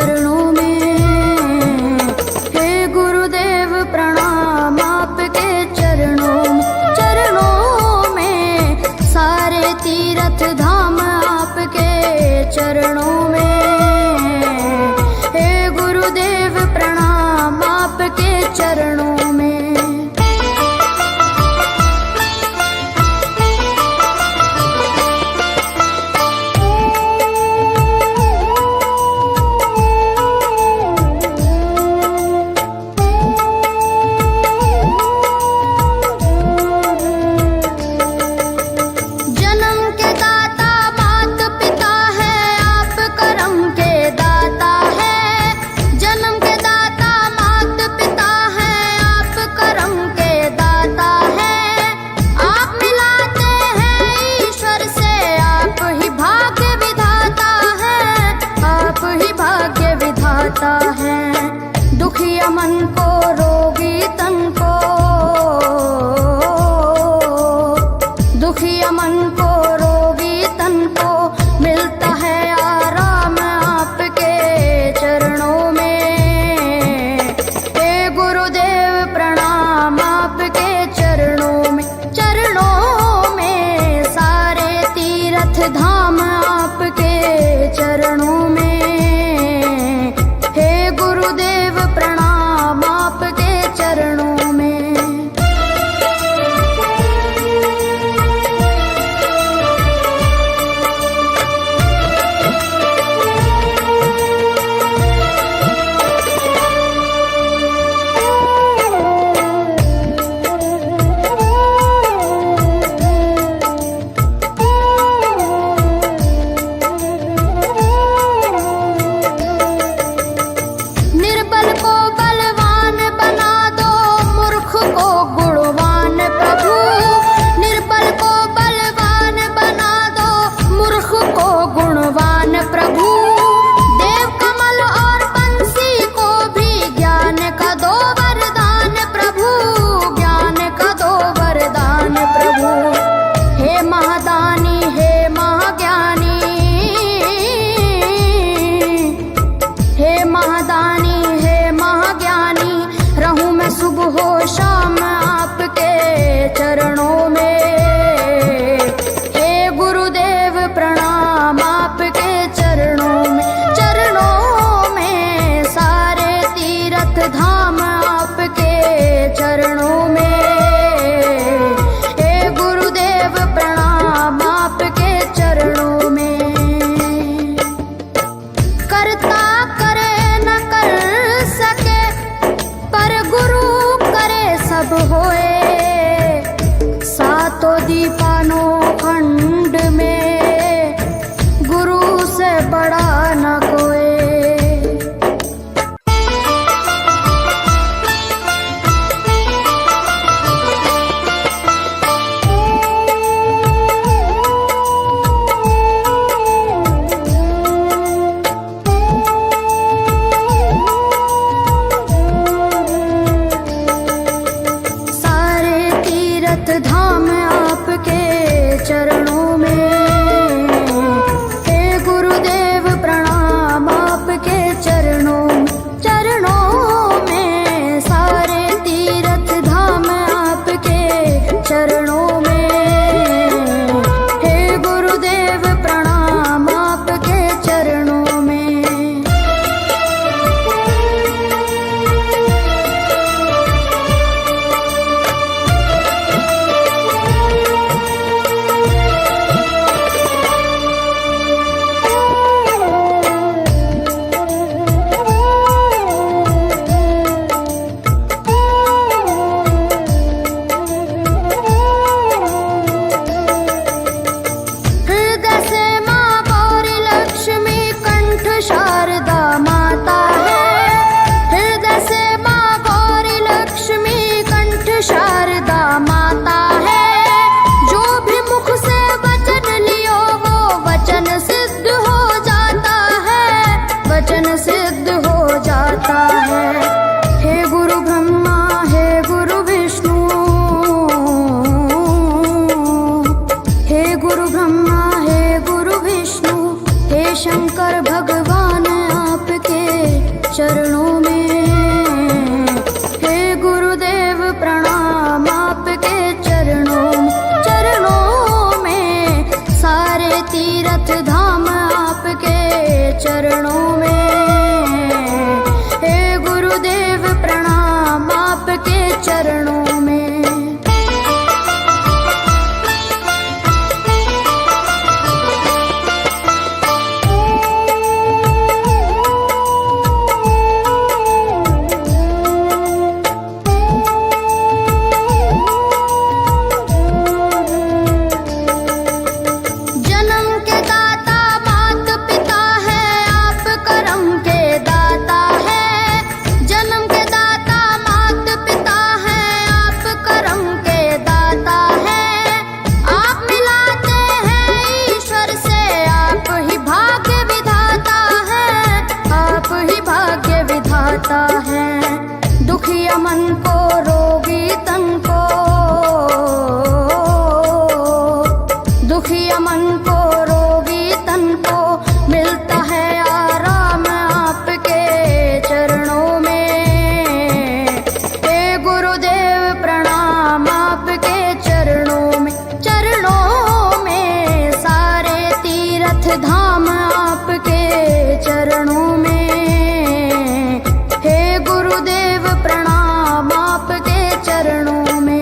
चरणों में। हे गुरुदेव प्रणाम आपके चरणों में, सारे तीर्थ धाम आपके चरणों में। हे गुरुदेव प्रणाम आपके चरणों में। दुखिया मन को, रोगी तन को, दुखिया मन को, रोगी तन को मिलता है आराम आपके चरणों में। हे गुरुदेव प्रणाम आपके चरणों में, सारे तीर्थ धाम आपके चरणों में। गुरुदेव प्रणाम आपके चरणों में। सुबह हो शाम आपके चरणों में। हे गुरुदेव प्रणाम आपके चरणों में, सारे तीर्थ धाम आपके चरणों में। हे गुरुदेव प्रणाम आपके चरणों में। करता करे न कर सके, पर गुरु सब होए। सातों दीपानों खंड में गुरु से बड़ा न कोई। धाम आपके चरणों में। हे गुरुदेव प्रणाम आपके चरणों में, सारे तीर्थ धाम आपके चरणों में। हे गुरुदेव प्रणाम आपके चरणों में। शंकर भगवान आपके चरणों में। हे गुरुदेव प्रणाम आपके चरणों में, सारे तीर्थ धाम आपके चरणों में। हे गुरुदेव प्रणाम आपके चरणों में। दुखिया मन को रोगी तन को, दुखिया मन को रोगी तन को मिलता है आराम आपके चरणों में। हे गुरुदेव प्रणाम आपके चरणों में, सारे तीर्थ धाम आपके चरणों में। प्रणाम आपके चरणों में।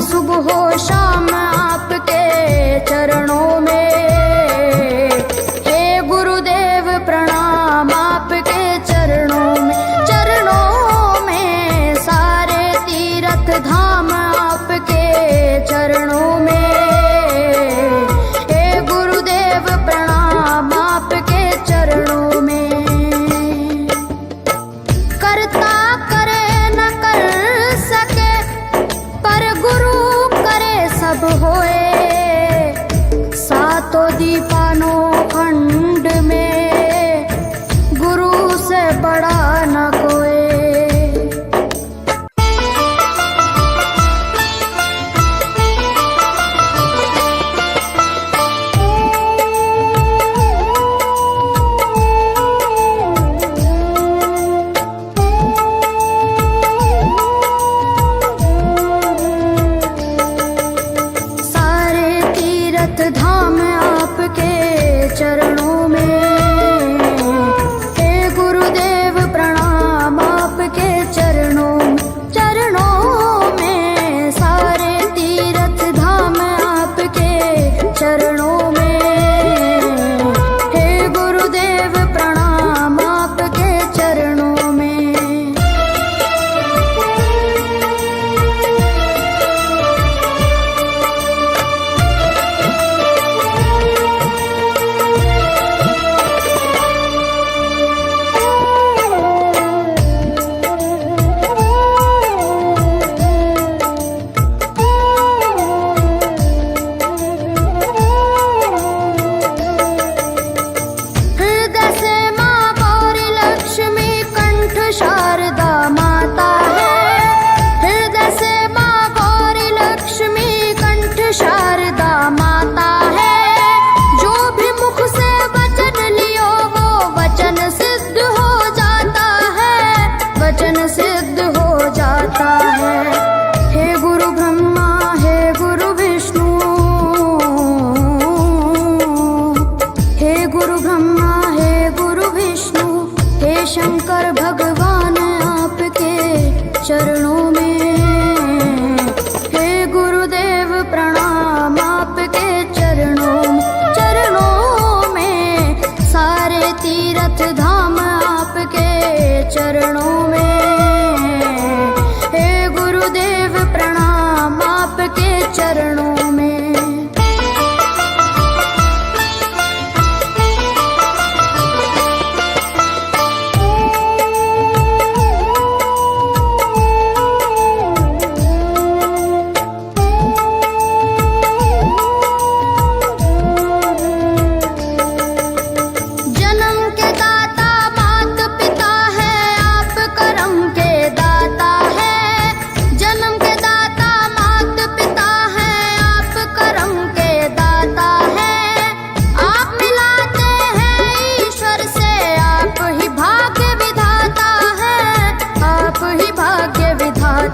सुबह हो शाम आपके चरणों में। हे गुरुदेव प्रणाम आपके चरणों में, सारे तीर्थ धाम आपके चरणों में। हे गुरुदेव प्रणाम आपके चरणों में। करता करे न कर सके पर गुरु सब होए, सातों दीपानों खंड में गुरु से बड़ा न कोई। धाम आपके चरणों में। हे गुरुदेव प्रणाम आपके चरणों में, सारे तीर्थ धाम आपके चरणों में। हे गुरुदेव प्रणाम आपके चरणों में। शंकर भगवान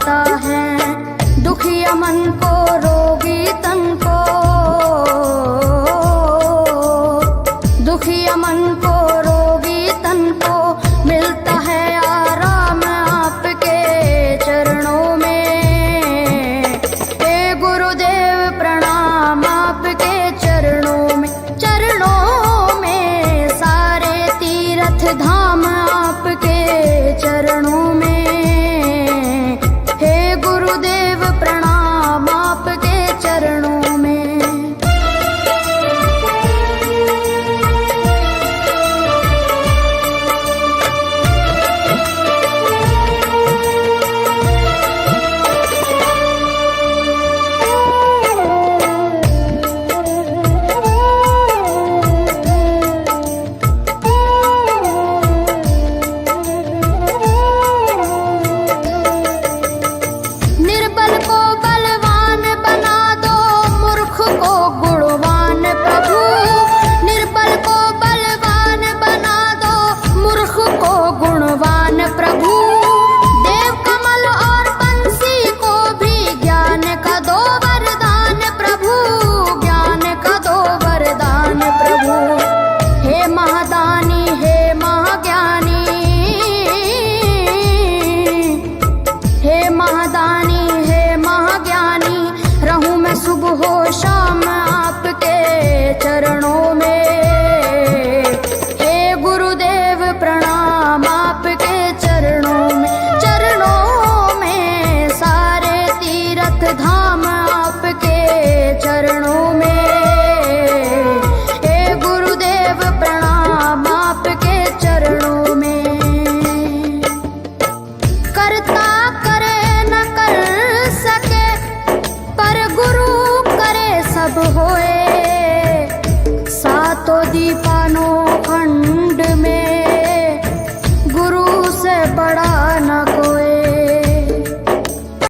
आता है। दुखिया मन को रोगी तन को, दुखिया मन को रोगी तन को मिलता है आराम आपके चरणों में। हे गुरुदेव प्रणाम आपके चरणों में, चरणों में सारे तीर्थ धाम आपके चरणों में। हे गुरुदेव प्रणाम आपके चरणों में। निर्बल को बलवान बना दो, मूर्ख को गुणवान प्रभु। निर्बल को बलवान बना दो, मूर्ख को गुणवान प्रभु। देव कमल और बंसी को भी ज्ञान का दो वरदान प्रभु, ज्ञान का दो वरदान प्रभु। हे महादानी हे महाज्ञानी, हे महादानी हे महाज्ञानी, रहूं मैं सुबह हो शाम आपके चरणों में। हे गुरुदेव प्रणाम आपके चरणों में, चरणों में सारे तीर्थ धाम आपके चरणों में। हे गुरुदेव प्रणाम आपके चरणों में। करता